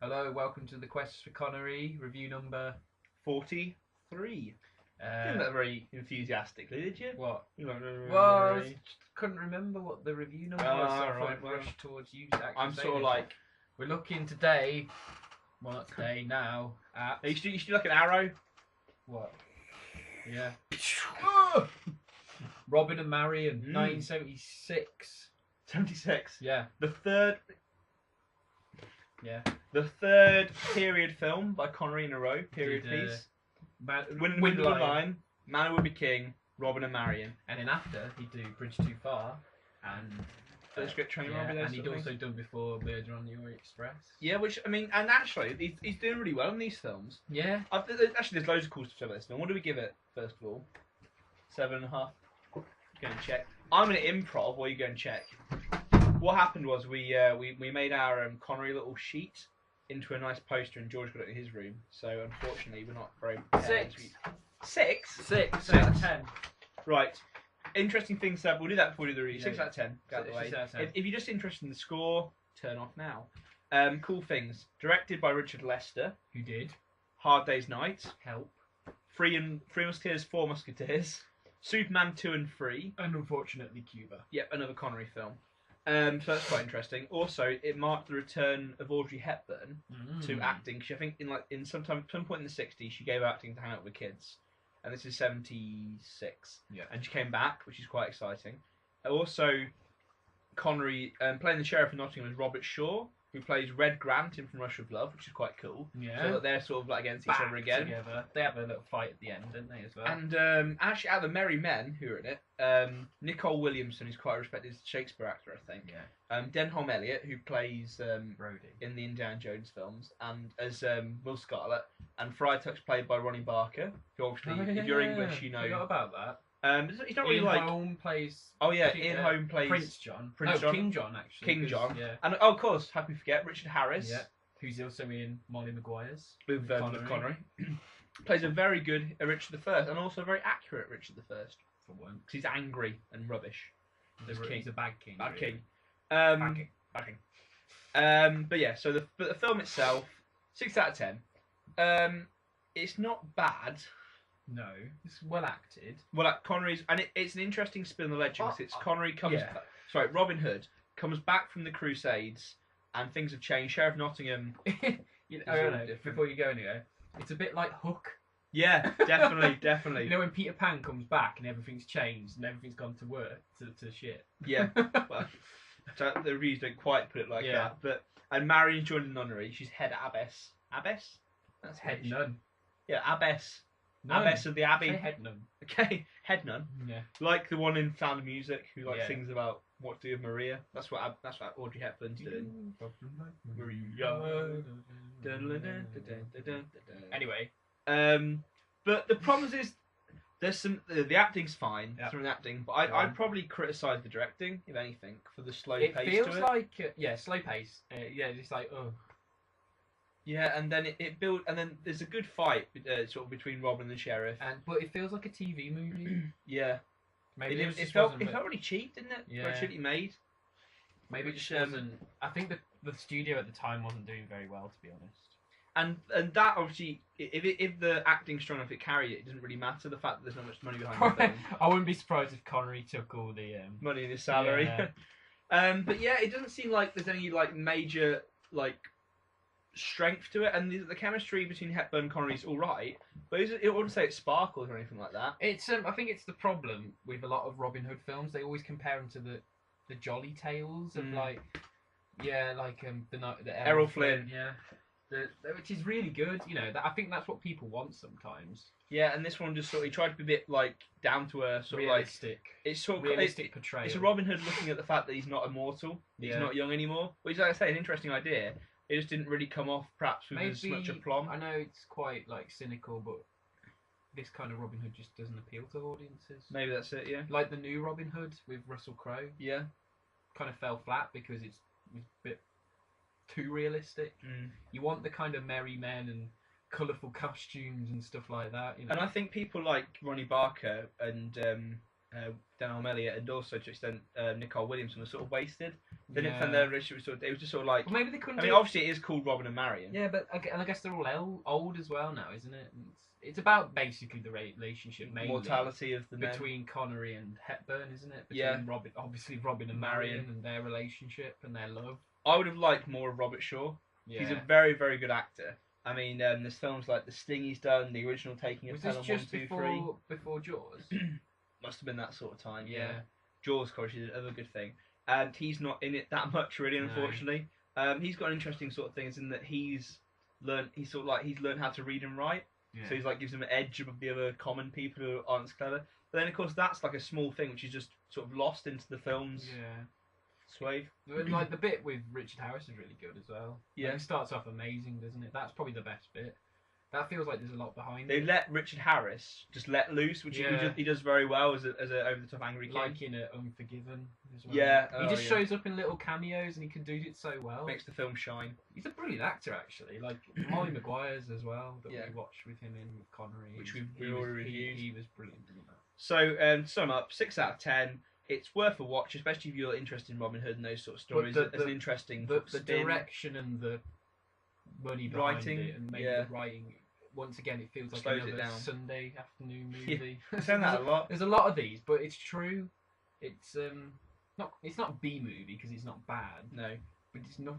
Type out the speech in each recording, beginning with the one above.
Hello, welcome to the Quest for Connery review number 43. Didn't that very enthusiastically, did you? What? You went, Well, I couldn't remember what the review number was, so I thought right, I'd well, rush towards you. To actually I'm say sort of this. like. We're looking today. Well, not today. Now at You should do like an arrow. what? Yeah. Robin and Marian, 1976. 76. Yeah. The third period film by Connery in a row. Period Did, piece. Win Win line. Man would be king. Robin and Marian. And then after he'd do Bridge Too Far and First Script Train yeah, Robbery. and he'd also done before Murder on the Orient Express. Yeah, which I mean, and actually, he's doing really well in these films. Yeah. Actually, there's loads of cool stuff about this film. What do we give it first of all? 7.5. Go and check. I'm gonna improv while you go and check. What happened was we made our Connery little sheet into a nice poster, and George got it in his room. So unfortunately, we're not very prepared. 6 Six out of 10. Right. Interesting things. We'll do that before we do the review. Yeah, 6 yeah. out of 10. Get out of the way. 6 out of 10. If you're just interested in the score, turn off now. Cool things. Directed by Richard Lester. Who did? Hard Day's Night. Help. Three Musketeers, Four Musketeers. Superman 2 and 3. And unfortunately, Cuba. Yep, another Connery film. So that's quite interesting. Also, it marked the return of Audrey Hepburn to acting. She, I think, in some point in the '60s, she gave acting to hang out with kids, and this is '76. Yeah. And she came back, which is quite exciting. Also, Connery playing the sheriff of Nottingham is Robert Shaw, who plays Red Grant in From Russia with Love, which is quite cool. Yeah. So that they're sort of like against each other again. Together. They have a little fight at the end, don't they, as well? And actually, out of the Merry Men who are in it, Nicole Williamson is quite a respected Shakespeare actor, I think. Yeah. Denholm Elliott, who plays Brody in the Indiana Jones films, and as Will Scarlet, and Freitag's played by Ronnie Barker, who obviously, if you're English, you know. Forgot about that. He's not really Ian like. Holm plays. Oh yeah, Ian Holm plays Prince John. Prince John. King John actually. King John. Yeah. And oh, of course, how can we forget Richard Harris? Yeah. Who's also in Molly Maguire's With Connery. Plays a very good Richard I, and also a very accurate Richard I. For once. Because he's angry and rubbish. He's a bad king. Bad really. king. Bad king. Bad king. But yeah, so the film itself, 6 out of 10. It's not bad. No, it's well acted. Well, like Connery's, and it's an interesting spin on the legend. It's Connery comes, yeah. Sorry, Robin Hood comes back from the Crusades, and things have changed. Sheriff Nottingham. You know, before you go anywhere, it's a bit like Hook. Yeah, definitely, definitely. You know when Peter Pan comes back and everything's changed and everything's gone to work to shit. Yeah. Well, so the reviews don't quite put it like that, but and Marian joined the nunnery. She's head abbess. Abbess? That's head nun. Yeah, abbess. Nun. Abbess of the abbey. Say head nun. Okay, head nun. Yeah. Like the one in Sound of Music who sings Yeah. about what to do with Maria. That's what Audrey Hepburn's doing. Maria. Anyway. But the problem is there's some the acting's fine. Yep. Some of the acting, but I'd probably criticise the directing, if anything, for the slow It pace feels to it. like slow pace. Yeah, just like oh. Yeah, and then it built, and then there's a good fight sort of between Robin and the sheriff. But it feels like a TV movie. Yeah, Maybe it felt really cheap, didn't it? Yeah. Very cheaply made. Maybe it just wasn't. I think the studio at the time wasn't doing very well, to be honest. And that obviously, if the acting's strong enough, it carried it. It doesn't really matter the fact that there's not much money behind the film. I wouldn't be surprised if Connery took all the Money in his salary. Yeah. But yeah, it doesn't seem like there's any like major like strength to it, and the chemistry between Hepburn and Connery is all right, but it wouldn't say it sparkles or anything like that. It's I think it's the problem with a lot of Robin Hood films. They always compare them to the jolly tales of like the Errol Flynn. Yeah. Which is really good, you know. I think that's what people want sometimes. Yeah, and this one just sort of he tried to be a bit like down to earth, sort realistic. of like it's sort of realistic portrayal. It's a Robin Hood looking at the fact that he's not immortal, he's not young anymore. Which, like I say, an interesting idea. It just didn't really come off, perhaps, with as much aplomb. I know it's quite like cynical, but this kind of Robin Hood just doesn't appeal to audiences. Maybe that's it. Yeah. Like the new Robin Hood with Russell Crowe. Yeah. Kind of fell flat because it's a bit too realistic. You want the kind of merry men and colourful costumes and stuff like that, you know. And I think people like Ronnie Barker and Daniel Elliott, and also to an extent Nicole Williamson was sort of wasted. They didn't Yeah. find their relationship was sort of, it was just sort of like. Well, maybe they couldn't. I mean, obviously it is called Robin and Marian. Yeah, but and I guess they're all old as well now, isn't it? And it's about basically the relationship mainly Mortality of the men. between Connery and Hepburn, isn't it? Between Yeah. Robin and Marian Marian. and their relationship and their love. I would have liked more of Robert Shaw. Yeah. He's a very, very good actor. I mean, there's films like The Sting he's done, the original Taking of Was this Pelham just 1, 2, 3. before Jaws? Must have been that sort of time. Yeah. Jaws, of course, is another good thing. And he's not in it that much, really, No. unfortunately. He's got an interesting sort of thing, is in that he's learned how to read and write. Yeah. So he's like gives him an edge above the other common people who aren't as clever. But then, of course, that's like a small thing which is just sort of lost into the film's Yeah. swathe. And, like the bit with Richard Harris is really good as well. Yeah. Like, it starts off amazing, doesn't it? That's probably the best bit. That feels like there's a lot behind They it. let Richard Harris just let loose, which Yeah. he does very well as a over the top angry kid. Like in Unforgiven as well. Yeah, He just yeah. shows up in little cameos and he can do it so well. Makes the film shine. He's a brilliant actor, actually. Like Molly Maguire's as well, that Yeah. we watched with him in Connery. Which He we was- already he- reviewed. He was brilliant in that. So, to sum up, 6 out of 10. It's worth a watch, especially if you're interested in Robin Hood and those sort of stories. the- as an interesting The spin. direction and the money behind Writing, it and maybe yeah. the writing. Once again, it feels like Slows it another down. Sunday afternoon Yeah. movie. I've said that a lot. There's a lot of these, but it's true. It's not B movie because it's not bad, No. but it's not.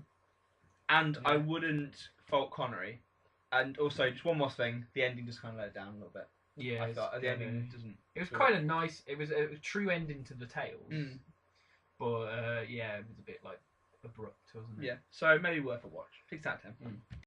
And Yeah. I wouldn't fault Connery. And also, just one more thing, the ending just kind of let it down a little bit. Yeah, I thought the yeah, ending doesn't. It was feel- kind of nice. It was a true ending to the tales, Mm. but yeah, it was a bit like abrupt, wasn't it? Yeah, so maybe worth a watch. 6 out of 10. Mm.